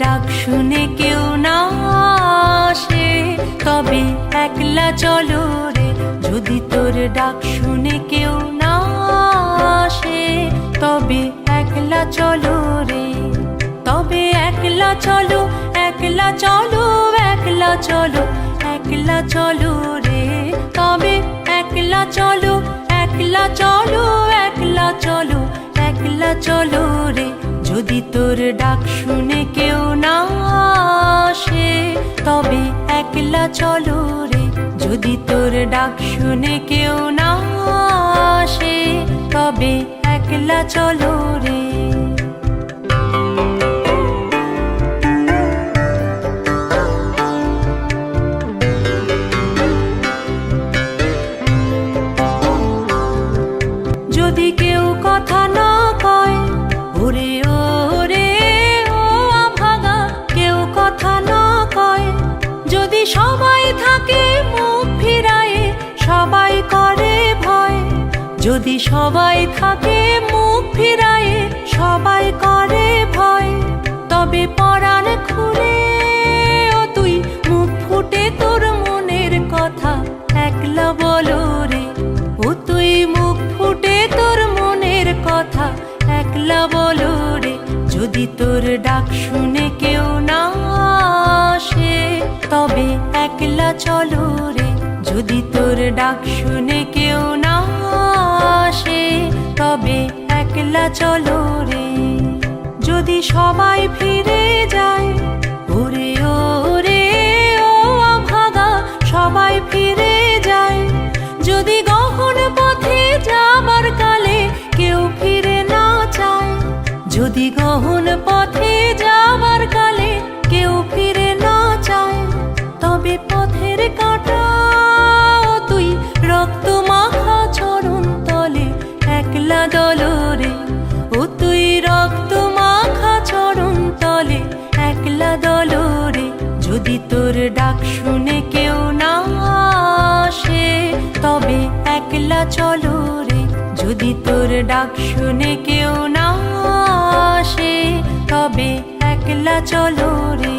ডাক শুনে কেউ না আসে তবে একলা চলো রে। যদি তোর ডাক শুনে কেউ না আসে তবে একলা চলো রে। তবে একলা চলো, একলা চলো, একলা চলো, একলা চলো রে। তবে একলা চলো, একলা চলো, একলা চলো, একলা চলো রে। যদি তোর ডাক শুনে কেউ না আসে তবে একলা চলো রে। যদি তোর ডাক শুনে কেউ না আসে তবে একলা চলো রে। যদি কেউ কথা না কয় ওরে ওরে ও আভাগা, কেউ কথা না কয়, যদি সবাই থাকে মুখ ফিরায়ে সবাই করে ভয়। যদি সবাই থাকে মুখ ফিরায়ে সবাই করে ভয় তবে পরাণ খুলে ও তুই মুখ ফুটে তোর মনের কথা একলা বলো রে। ও তুই মুখ ফুটে তোর মনের কথা একলা বলো রে। যদি তোর ডাক শুনে কেউ না আসে তবে একলা চলো রে। যদি তোর ডাক শুনে কেউ না আসে তবে একলা চলো রে। যদি সবাই ফিরে যায় ওরে ওরে ও আভাগা, সবাই ফিরে যায়, যদি গহন পথে যাবার কালে কেউ ফিরে না চায়, যদি গহন পথে যাবার কালে কেউ ফিরে না চায় তবে পথের কাঁটা তুই রক্ত মাখা চরণ তলে একলা দলো রে। ও তুই রক্ত মাখা চরণ তলে একলা দলো রে। যদি তোর ডাক শুনে কেউ না আসে তবে একলা চলো রে। যদি তোর ডাক শুনে কেউ না আসে তবে একলা চলো রে।